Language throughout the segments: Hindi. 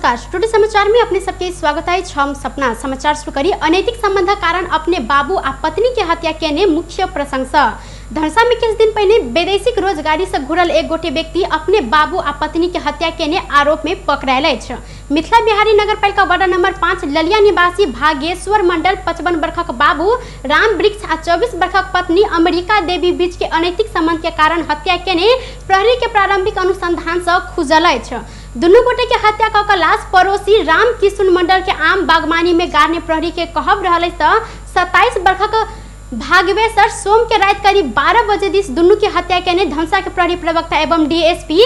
नमस्कार, टुडे समाचार में अपने सबके स्वागत है। हम सपना समाचार शुरू करी। अनैतिक संबंध कारण अपने बाबू आ पत्नी के हत्या केने मुख्य प्रशंसा। धनसा में कुछ दिन पहले वैदेशिक रोजगारी से घुरल एक गोटे व्यक्ति अपने बाबू आ पत्नी के हत्या केने आरोप में पकड़ायल अछि। मिथिला बिहारी नगरपालिका वार्ड नंबर 5 ललिया निवासी भागेश्वर मंडल 55 वर्षक बाबू राम वृक्ष आ 24 वर्षक पत्नी अमेरिका देवी बीच के अनैतिक संबंध के कारण हत्या केने प्रहरी के प्रारंभिक अनुसंधान से खुजल अछि। दुनू गोटे के हत्या क के लाश पड़ोसी राम किशुन मंडल के आम बागवानी में गाड़ने प्रहरी के कहब रहल। 27 वर्षक भागवेश्वर सोम के रात करीब 12 बजे दिस दुनू के हत्या केने धनसा के प्रहरी प्रवक्ता एवं डीएसपी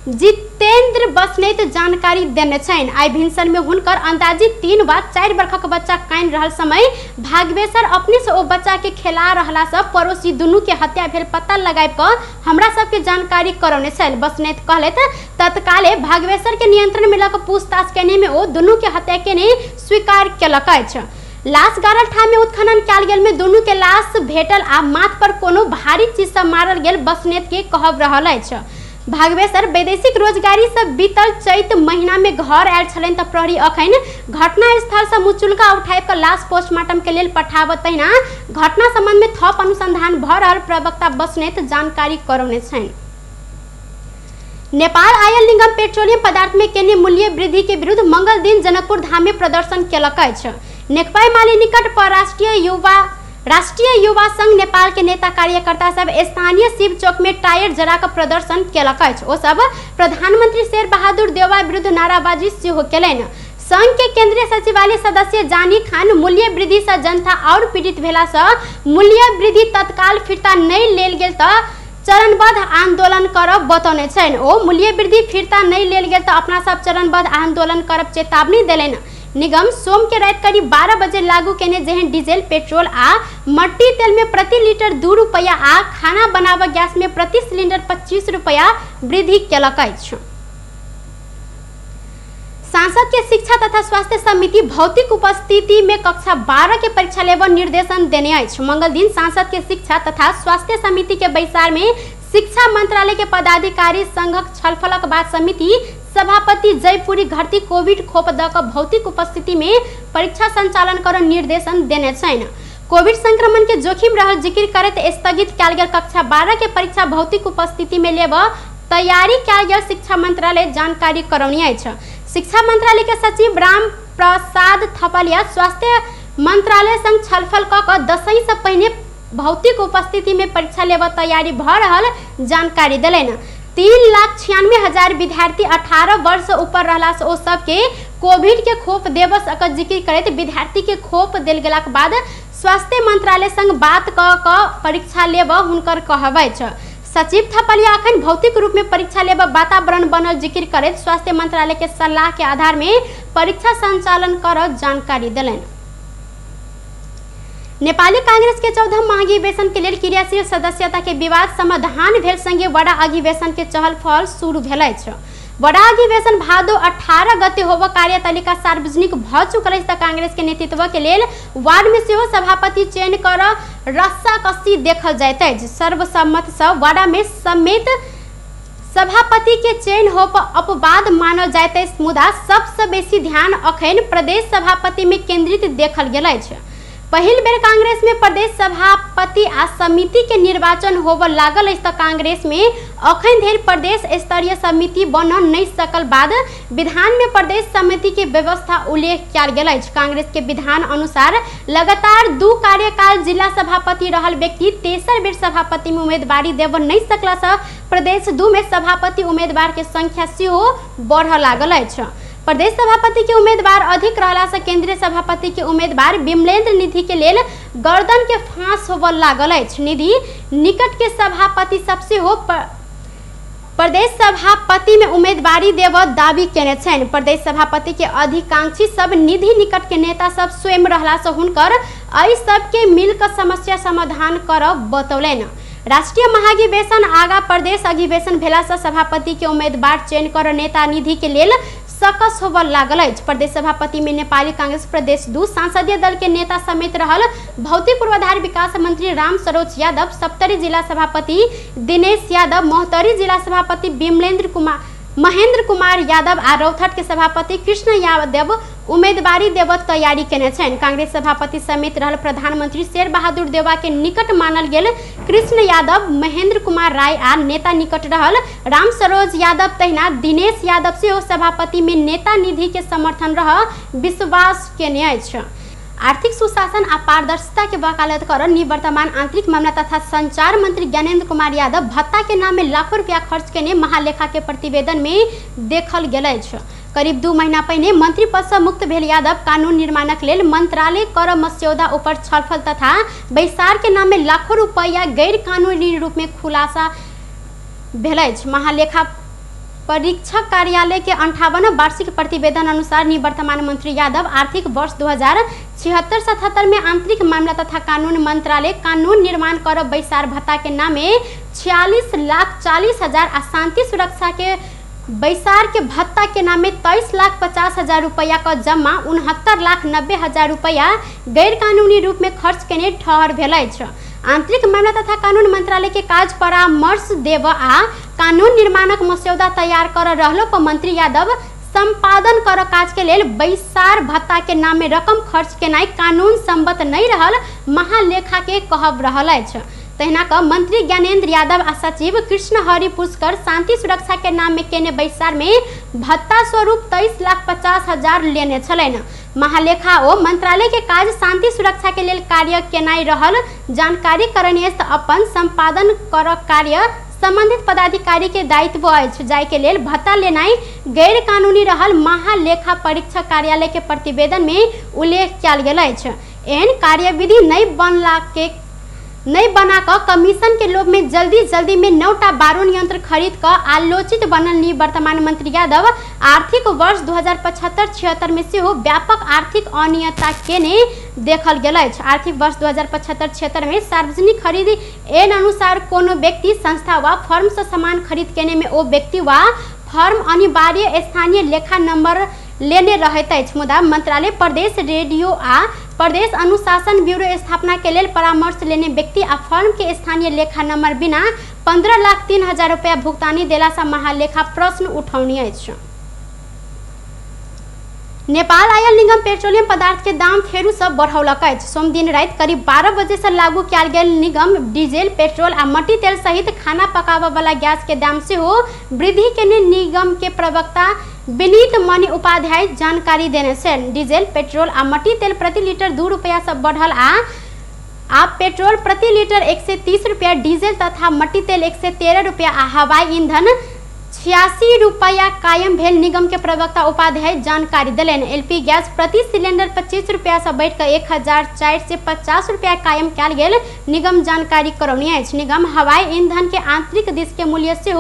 जितेंद्र बसनेत जानकारी देने छन। आई भिनसर में हुनकर अंदाजी 3 वा 4 वर्षक बच्चा कान रहल समय भागवेश्वर अपने से ओ बच्चा के खेला रहला से पड़ोसी दुनू के हत्या भेल पता लगाब क हमरा सब के जानकारी करौने छल। बसनेत कहले तत्काले भागवेश्वर के नियंत्रण में लग पूछताछ केने में ओ दुनू के हत्या केने स्वीकार केलक अछि। लाश गाड़ल ठाम में उत्खनन कयल गेल में दुनू के लाश भेटल आ माथ पर कोनो भारी चीज से मारल गेल बसनेत के कहब रहल अछि। भागवेश्वर वैदेशिक रोजगारी से बीतल चैत महीना में घर आयल छलन त प्रहरी अखन घटना स्थल से मुचुलका उठाए कर लाश पोस्टमार्टम के लेल पठाबत तहिना घटना संबंध में थप अनुसंधान भ रहल प्रवक्ता बसनेत जानकारी करौने छन। नेपाल आयल निगम पेट्रोलियम पदार्थ में केने मूल्य वृद्धि के विरुद्ध मंगल दिन जनकपुर धाम में प्रदर्शन केलक अछि। नेकपा माले निकट पर राष्ट्रीय युवा संघ नेपाल के नेता कार्यकर्ता सब स्थानीय शिव चौक में टायर जरा कर प्रदर्शन केलक अछि। ओ सब प्रधानमंत्री शेर बहादुर देवा विरुद्ध नाराबाजी सेहो केलनि। संघ के केंद्रीय सचिवालय सदस्य जानी खान मूल्य वृद्धि से जनता और पीड़ित भेला से मूल्य वृद्धि तत्काल फिरता नहीं लेल गेल त चरणबद्ध आंदोलन करब बतौने छन। ओ मूल्य वृद्धि फिरता नहीं लेल गेल त अपना सब चरणबद्ध आंदोलन करब चेतावनी देलनि। निगम सोम के रात करीब 12 बजे लागू केने जेहन डीजल पेट्रोल आ मट्टी तेल में प्रति लीटर 2 रुपया आ खाना बनावा गैस में प्रति सिलेंडर 25 रुपया वृद्धि केलक अछि। सांसद के शिक्षा तथा स्वास्थ्य समिति भौतिक उपस्थिति में कक्षा 12 के परीक्षा लेवा निर्देशन देने अछि। मंगल दिन सांसद के शिक्षा तथा स्वास्थ्य समिति के बैसार में शिक्षा मंत्रालय के पदाधिकारी संघक छलफलक बाद समिति सभापति जयपुरी घरती कोविड खोप द क भौतिक उपस्थिति में परीक्षा संचालन कर निर्देशन देने छन। कोविड संक्रमण के जोखिम रहल जिक्र करत स्थगित कयल गेल कक्षा 12 के परीक्षा भौतिक उपस्थिति में लेवा तैयारी कयल गेल शिक्षा मंत्रालय जानकारी करौनी अछि। शिक्षा मंत्रालय के सचिव राम प्रसाद थपलिया स्वास्थ्य मंत्रालय संग छलफल क दसवीं से पहले भौतिक उपस्थिति में परीक्षा लेवा तैयारी भ रहल जानकारी देलनि। 3,96,000 विद्यार्थी 18 वर्ष से ऊपर रहला से ओ सब के कोविड के खोप देव सकत जिक्र करत विद्यार्थी के खोप देल गेलाक बाद स्वास्थ्य मंत्रालय संग बात क परीक्षा लेवा हुनकर कहबै छ। सचिव थपलिया अखन भौतिक रूप में परीक्षा लेवा वातावरण बनल जिक्र करत स्वास्थ्य मंत्रालय के सलाह के आधार में परीक्षा संचालन कर जानकारी देलनि। नेपाली कांग्रेस के 14 महाधिवेशन के लेल क्रियाशील सदस्यता के विवाद समाधान भेल संगे बड़ा अधिवेशन के चहल पहल शुरू भेल अछि। बड़ा अधिवेशन भादो 18 गते होब कार्यतालिका सार्वजनिक भ चुकल अछि। कांग्रेस के नेतृत्व के लेल वार्ड में सेहो सभापति चयन कर रस्साकसी देखल जाइत अछि। सर्वसम्मत से वार्ड में समेत सभापति के चयन होब अपवाद मानल जाइत अछि। मुदा सबसे बेसी ध्यान अखन प्रदेश सभापति में केंद्रित देखल गेल अछि। पहिल बेर कांग्रेस में प्रदेश सभापति आ समिति के निर्वाचन होब लागल अछि त कांग्रेस में अखन धरि प्रदेश स्तरीय समिति बन नहीं सकल बाद विधान में प्रदेश समिति के व्यवस्था उल्लेख कयल गेल अछि। कांग्रेस के विधान अनुसार लगातार 2 कार्यकाल जिला सभापति रहल व्यक्ति तेसर बेर सभापति में उम्मीदवारी देव नहीं सकला से प्रदेश 2 में सभापति उम्मीदवार के संख्या सेहो बढ़ लागल अछि। प्रदेश सभापति के उम्मीदवार अधिक रहला से केंद्रीय सभापति के उम्मीदवार विमलेंद्र निधि के लेल गर्दन के फांस होब लागल अछि। निधि निकट के सभापति सबसे हो प्रदेश सभापति में उम्मीदवारी देव दावी केने छन। प्रदेश सभापति के अधिकांक्षी सब निधि निकट के नेता सब स्वयं रहला से हुनकर एहि सब के मिलकर समस्या समाधान करब बतौलनि। राष्ट्रीय महाधिवेशन आगा प्रदेश अधिवेशन भेला से सभापति के उम्मीदवार चयन कर नेता निधि के लेल सकस होब लागल अछि। प्रदेश सभापति में नेपाली कांग्रेस प्रदेश 2 संसदीय दल के नेता समेत रहल भौतिक पूर्वाधार विकास मंत्री राम सरोज यादव, सप्तरी जिला सभापति दिनेश यादव, मोहतरी जिला सभापति विमलेंद्र कुमार महेंद्र कुमार यादव आ रौथट के सभापति कृष्ण यादव उम्मीदवारी देवत तैयारी केने छन्। कांग्रेस सभापति समेत रहल प्रधानमंत्री शेर बहादुर देवा के निकट मानल गेल कृष्ण यादव महेंद्र कुमार राय आ नेता निकट रहल राम सरोज यादव तहिना दिनेश यादव से सभापति में नेता निधि के समर्थन रह विश्वास केने अछि। आर्थिक सुशासन आ पारदर्शिता के वकालत कर निवर्तमान आंतरिक मामला तथा संचार मंत्री ज्ञानेंद्र कुमार यादव भत्ता के नाम में लाखों रुपया खर्च केने महालेखा के प्रतिवेदन में देखल गेल अछि। करीब 2 महीना पहिने मंत्री पद से मुक्त भेल यादव कानून निर्माणक लेल मंत्रालय कर मस्यौदा ऊपर छलफल तथा बैसार के नाम में लाखों रुपया गैर कानूनी रूप में खुलासा भेल अछि। महालेखा परीक्षक कार्यालय के 58 वार्षिक प्रतिवेदन अनुसार निवर्तमान मंत्री यादव आर्थिक वर्ष 2076-77 में आंतरिक मामला तथा कानून मंत्रालय कानून निर्माण कर बैसार भत्ता के नामे 46,40,000 आ शांति सुरक्षा के बैसार के भत्ता के नामे 23,50,000 रुपया का जमा 69,90,000 रुपया गैर कानूनी रूप में खर्च केने ठहर भेल अछि। आंतरिक मामला तथा कानून मंत्रालय के काज परामर्श देव आ कानून निर्माणक मस्यौदा तैयार कर रहलो पर मंत्री यादव संपादन कर काज के लेल बैसार भत्ता के नाम में रकम खर्च केनाई कानून संबद्ध नहीं रहल महालेखा के कहब रहल अछि। तहिना क मंत्री ज्ञानेंद्र यादव आ सचिव कृष्ण हरि पुष्कर शांति सुरक्षा के नाम में केने बैसार में भत्ता स्वरूप 23,50,000 लेने छलैन। महालेखा ओ मंत्रालय के काज शांति सुरक्षा के लेल कार्य केनाई रहल जानकारी करने अपन संपादन कर कार्य संबंधित पदाधिकारी के दायित्व अछि, जाय के लेल भत्ता लेनाई गैर कानूनी रहल महालेखा परीक्षक कार्यालय के प्रतिवेदन में उल्लेख कयल गेल अछि। एहन कार्यविधि नहीं बना कर कमीशन के लोभ में जल्दी में 9टा बारूद यंत्र खरीद कर आलोचित बनल निवर्तमान मंत्री यादव आर्थिक वर्ष 2075-76 में से व्यापक आर्थिक अनियमितता केने देखल गेल अछि। आर्थिक वर्ष 2075-76 में सार्वजनिक खरीद एन अनुसार कोनो व्यक्ति संस्था वा फर्म से सामान खरीद केने में ओ व्यक्ति वा फर्म अनिवार्य स्थानीय लेखा नंबर लेने रहैत अछि, मुदा मंत्रालय प्रदेश रेडियो आ प्रदेश अनुशासन ब्यूरो स्थापना के लेल परामर्श लेने व्यक्ति आ फर्म के स्थानीय लेखा नंबर बिना 15,03,000 रुपया भुगतानी देला से महालेखा प्रश्न उठौनी अछि। नेपाल आयल निगम पेट्रोलियम पदार्थ के दाम फेरू से बढ़ौलक अछि। सोम दिन रात करीब 12 बजे से लागू कयल गेल निगम डीजल, पेट्रोल आ मट्टी तेल सहित खाना पकाबय वाला गैस के दाम से वृद्धि केने निगम के प्रवक्ता विनीत मणि उपाध्याय जानकारी देने छल। डीजल, पेट्रोल आ मट्टी तेल प्रति लीटर 2 रुपया से बढ़ल आ पेट्रोल प्रति लीटर 130 रुपया, डीजल तथा मट्टी तेल 113 रुपया आ हवाई ईंधन 86 रुपया कायम भेल निगम के प्रवक्ता उपाध्याय जानकारी दिलेन। एलपी गैस प्रति सिलेंडर 25 रुपया से बढ़ कर 1,050 रुपया कायम कयल गेल निगम जानकारी करौनी अछि। निगम हवाई ईंधन के आंतरिक दिश के मूल्य से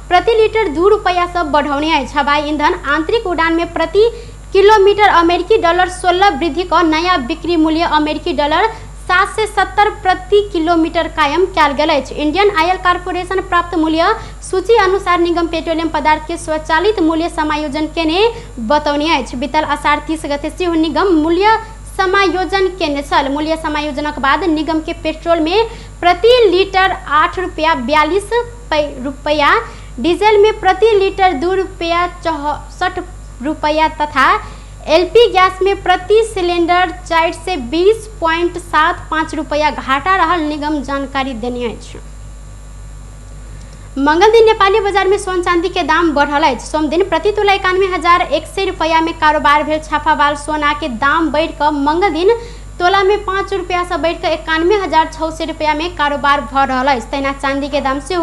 प्रति लीटर 2 रुपया से बढ़ौनी अछि। हवाई ईंधन आंतरिक उड़ान में प्रति किलोमीटर अमेरिकी डॉलर 16 वृद्धि का नया बिक्री मूल्य अमेरिकी डॉलर 7 से 70 प्रति किलोमीटर कायम कयल गेल अछि। इंडियन ऑयल कॉर्पोरेशन प्राप्त मूल्य सूची अनुसार निगम पेट्रोलियम पदार्थ के स्वचालित मूल्य समायोजन केने बतौनी अछि। बीतल आषाढ़ 30 गते से निगम मूल्य समायोजन केने छल। मूल्य समायोजनक बाद निगम के पेट्रोल में प्रति लीटर 8 रुपया 42 रुपया, डीजल में प्रति लीटर 2 रुपया 64 रुपया तथा एलपी गैस में प्रति सिलेंडर 4 से 20.75 रुपया घाटा रहल निगम जानकारी देने अछि। मंगल दिन नेपाली बाजार में सोन चांदी के दाम बढ़ल अछि। सोम दिन प्रति तोला 91,100 रुपया में कारोबार भेल। छापावाल सोना के दाम बढ़ कर मंगल दिन तोला में 5 रुपया से बढ़ कर 91,600 रुपया में कारोबार भ रहल अछि। तहिना चांदी के दाम से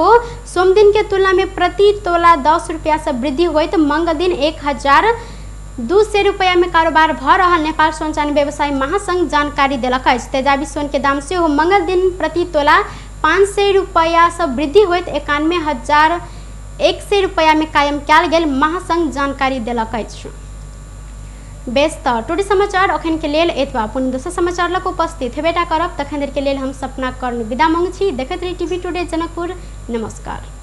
सोम दिन के तुलना में प्रति तोला 10 रुपया से वृद्धि होइत मंगल दिन 1,200 रुपया में कारोबार भ रहल नेपाल सोन चांदी व्यवसायी महासंघ जानकारी देलक अछि। तेजाबी सोन के दाम से मंगल दिन प्रति तोला 500 रुपया से वृद्धि होइत 91,100 रुपया में कायम कयल गेल महासंघ जानकारी देलक अछि। बेस त टुडे समाचार अखन के लेल एतबा। पुनः दोसर समाचार लक उपस्थित हेबेटा करब। तखन देर के लेल हम सपना कर्ण विदा मांगै छी। देखैत रही टीवी टुडे जनकपुर। नमस्कार।